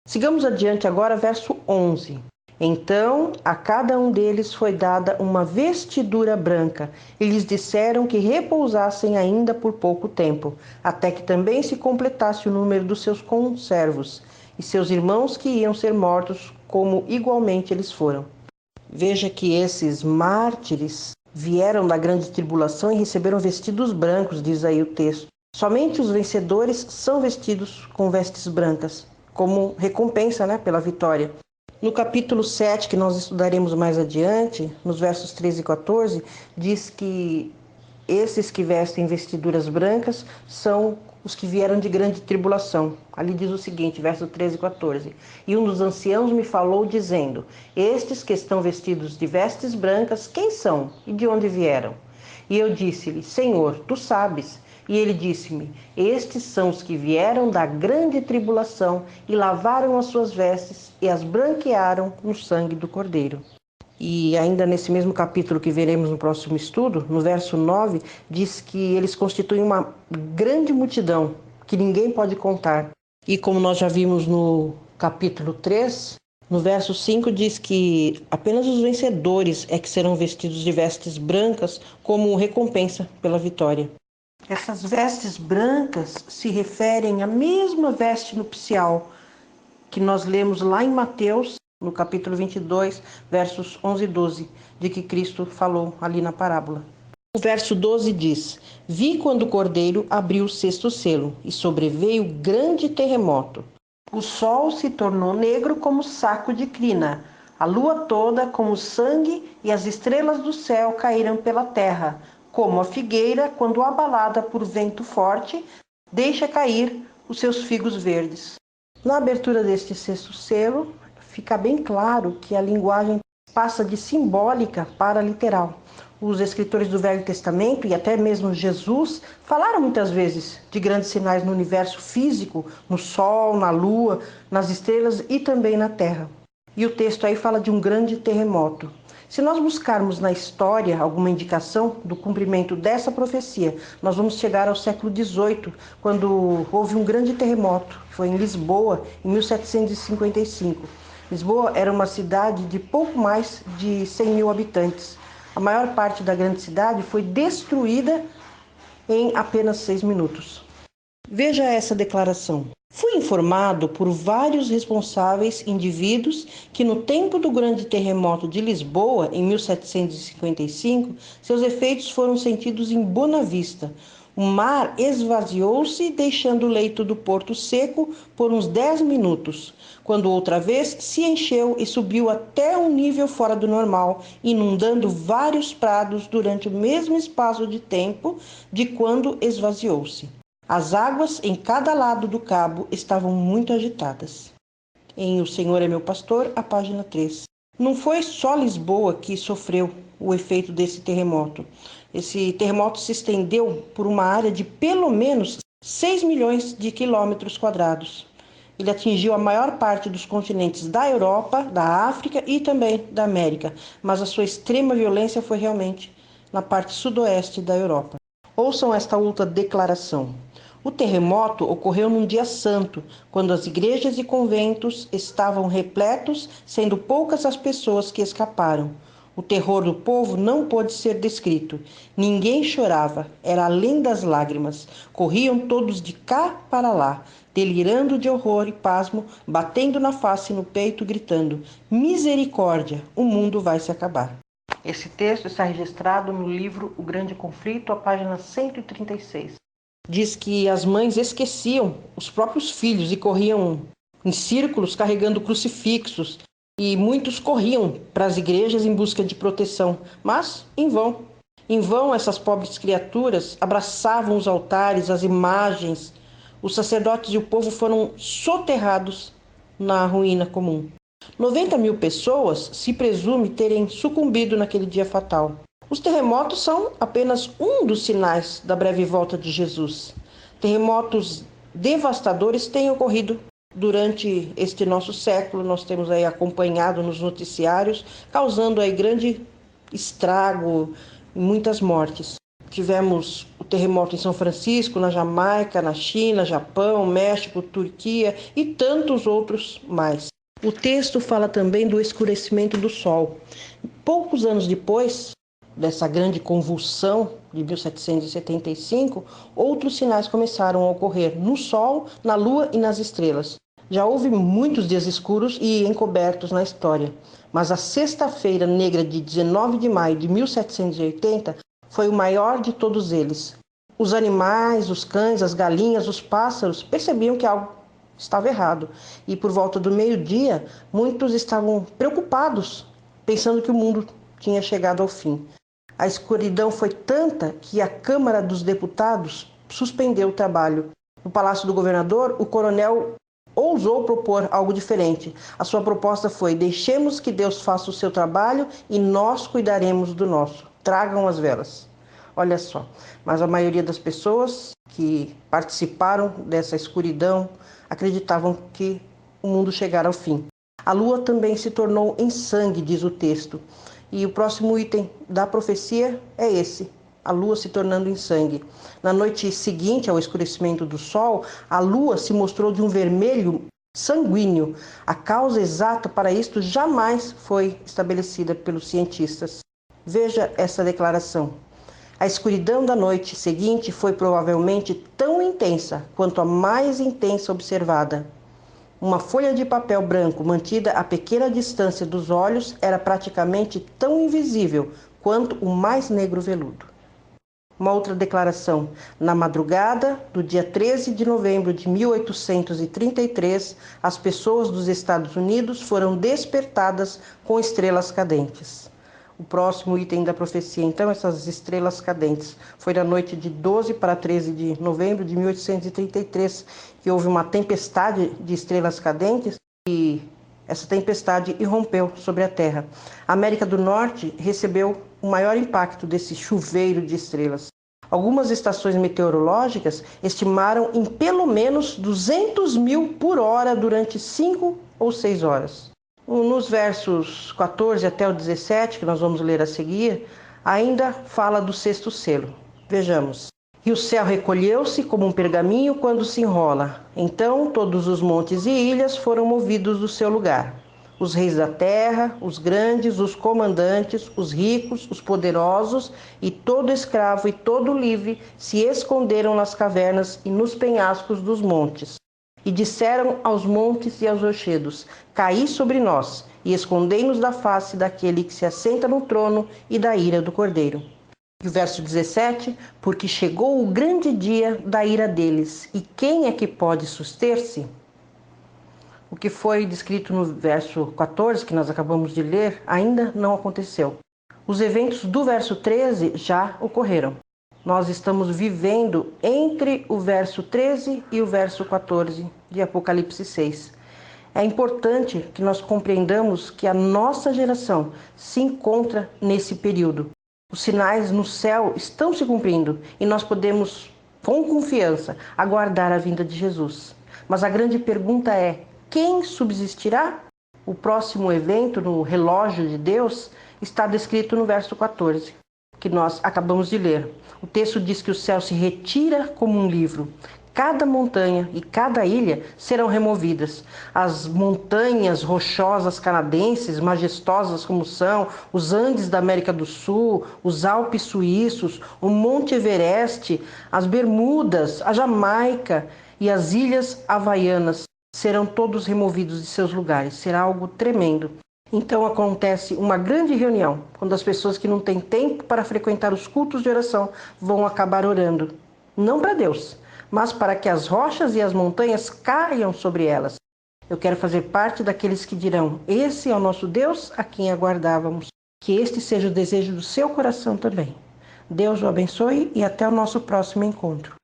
Sigamos adiante agora, verso 11. Então a cada um deles foi dada uma vestidura branca, e lhes disseram que repousassem ainda por pouco tempo, até que também se completasse o número dos seus conservos, e seus irmãos que iam ser mortos, como igualmente eles foram. Veja que esses mártires vieram da grande tribulação e receberam vestidos brancos, diz aí o texto. Somente os vencedores são vestidos com vestes brancas, como recompensa, pela vitória. No capítulo 7, que nós estudaremos mais adiante, nos versos 13 e 14, diz que esses que vestem vestiduras brancas são os que vieram de grande tribulação. Ali diz o seguinte, verso 13 e 14. E um dos anciãos me falou, dizendo: Estes que estão vestidos de vestes brancas, quem são e de onde vieram? E eu disse-lhe: Senhor, tu sabes. E ele disse-me: Estes são os que vieram da grande tribulação e lavaram as suas vestes e as branquearam no sangue do Cordeiro. E ainda nesse mesmo capítulo que veremos no próximo estudo, no verso 9, diz que eles constituem uma grande multidão que ninguém pode contar. E como nós já vimos no capítulo 3, no verso 5 diz que apenas os vencedores é que serão vestidos de vestes brancas como recompensa pela vitória. Essas vestes brancas se referem à mesma veste nupcial que nós lemos lá em Mateus, no capítulo 22, versos 11 e 12, de que Cristo falou ali na parábola. O verso 12 diz: Vi quando o cordeiro abriu o sexto selo, e sobreveio grande terremoto. O sol se tornou negro como saco de crina, a lua toda como sangue, e as estrelas do céu caíram pela terra, como a figueira, quando abalada por vento forte, deixa cair os seus figos verdes. Na abertura deste sexto selo, fica bem claro que a linguagem passa de simbólica para literal. Os escritores do Velho Testamento e até mesmo Jesus falaram muitas vezes de grandes sinais no universo físico, no sol, na lua, nas estrelas e também na terra. E o texto aí fala de um grande terremoto. Se nós buscarmos na história alguma indicação do cumprimento dessa profecia, nós vamos chegar ao século XVIII, quando houve um grande terremoto, que foi em Lisboa, em 1755. Lisboa era uma cidade de pouco mais de 100 mil habitantes. A maior parte da grande cidade foi destruída em apenas 6 minutos. Veja essa declaração. Fui informado por vários responsáveis indivíduos que no tempo do grande terremoto de Lisboa, em 1755, seus efeitos foram sentidos em Boa Vista. O mar esvaziou-se, deixando o leito do porto seco por uns 10 minutos, quando outra vez se encheu e subiu até um nível fora do normal, inundando vários prados durante o mesmo espaço de tempo de quando esvaziou-se. As águas em cada lado do cabo estavam muito agitadas. Em O Senhor é Meu Pastor, a página 3. Não foi só Lisboa que sofreu o efeito desse terremoto. Esse terremoto se estendeu por uma área de pelo menos 6 milhões de quilômetros quadrados. Ele atingiu a maior parte dos continentes da Europa, da África e também da América, mas a sua extrema violência foi realmente na parte sudoeste da Europa. Ouçam esta outra declaração. O terremoto ocorreu num dia santo, quando as igrejas e conventos estavam repletos, sendo poucas as pessoas que escaparam. O terror do povo não pôde ser descrito. Ninguém chorava, era além das lágrimas. Corriam todos de cá para lá, delirando de horror e pasmo, batendo na face e no peito, gritando: Misericórdia, o mundo vai se acabar. Esse texto está registrado no livro O Grande Conflito, a página 136. Diz que as mães esqueciam os próprios filhos e corriam em círculos carregando crucifixos, e muitos corriam para as igrejas em busca de proteção, mas em vão. Em vão essas pobres criaturas abraçavam os altares, as imagens. Os sacerdotes e o povo foram soterrados na ruína comum. 90 mil pessoas se presume terem sucumbido naquele dia fatal. Os terremotos são apenas um dos sinais da breve volta de Jesus. Terremotos devastadores têm ocorrido durante este nosso século. Nós temos aí acompanhado nos noticiários, causando aí grande estrago e muitas mortes. Tivemos o o terremoto em São Francisco, na Jamaica, na China, Japão, México, Turquia e tantos outros mais. O texto fala também do escurecimento do Sol. Poucos anos depois dessa grande convulsão de 1775, outros sinais começaram a ocorrer no Sol, na Lua e nas estrelas. Já houve muitos dias escuros e encobertos na história, mas a Sexta-feira Negra de 19 de maio de 1780 foi o maior de todos eles. Os animais, os cães, as galinhas, os pássaros percebiam que algo estava errado. E por volta do meio-dia, muitos estavam preocupados, pensando que o mundo tinha chegado ao fim. A escuridão foi tanta que a Câmara dos Deputados suspendeu o trabalho. No Palácio do Governador, o coronel ousou propor algo diferente. A sua proposta foi: deixemos que Deus faça o seu trabalho e nós cuidaremos do nosso. Tragam as velas. Olha só, mas a maioria das pessoas que participaram dessa escuridão acreditavam que o mundo chegara ao fim. A lua também se tornou em sangue, diz o texto. E o próximo item da profecia é esse: a lua se tornando em sangue. Na noite seguinte ao escurecimento do sol, a lua se mostrou de um vermelho sanguíneo. A causa exata para isto jamais foi estabelecida pelos cientistas. Veja essa declaração: a escuridão da noite seguinte foi provavelmente tão intensa quanto a mais intensa observada. Uma folha de papel branco mantida a pequena distância dos olhos era praticamente tão invisível quanto o mais negro veludo. Uma outra declaração: na madrugada do dia 13 de novembro de 1833, as pessoas dos Estados Unidos foram despertadas com estrelas cadentes. O próximo item da profecia, então, essas estrelas cadentes, foi na noite de 12 para 13 de novembro de 1833, que houve uma tempestade de estrelas cadentes e essa tempestade irrompeu sobre a Terra. A América do Norte recebeu o maior impacto desse chuveiro de estrelas. Algumas estações meteorológicas estimaram em pelo menos 200 mil por hora durante 5 ou 6 horas. Nos versos 14 até o 17, que nós vamos ler a seguir, ainda fala do sexto selo. Vejamos. E o céu recolheu-se como um pergaminho quando se enrola. Então todos os montes e ilhas foram movidos do seu lugar. Os reis da terra, os grandes, os comandantes, os ricos, os poderosos e todo escravo e todo livre se esconderam nas cavernas e nos penhascos dos montes. E disseram aos montes e aos rochedos: caí sobre nós, e escondei-nos da face daquele que se assenta no trono e da ira do Cordeiro. E o verso 17: porque chegou o grande dia da ira deles, e quem é que pode suster-se? O que foi descrito no verso 14, que nós acabamos de ler, ainda não aconteceu. Os eventos do verso 13 já ocorreram. Nós estamos vivendo entre o verso 13 e o verso 14 de Apocalipse 6. É importante que nós compreendamos que a nossa geração se encontra nesse período. Os sinais no céu estão se cumprindo e nós podemos, com confiança, aguardar a vinda de Jesus. Mas a grande pergunta é: quem subsistirá? O próximo evento no relógio de Deus está descrito no verso 14. Que nós acabamos de ler. O texto diz que o céu se retira como um livro. Cada montanha e cada ilha serão removidas. As montanhas rochosas canadenses, majestosas como são, os Andes da América do Sul, os Alpes suíços, o Monte Everest, as Bermudas, a Jamaica e as Ilhas Havaianas serão todos removidos de seus lugares. Será algo tremendo. Então acontece uma grande reunião, quando as pessoas que não têm tempo para frequentar os cultos de oração vão acabar orando, não para Deus, mas para que as rochas e as montanhas caiam sobre elas. Eu quero fazer parte daqueles que dirão: esse é o nosso Deus a quem aguardávamos. Que este seja o desejo do seu coração também. Deus o abençoe e até o nosso próximo encontro.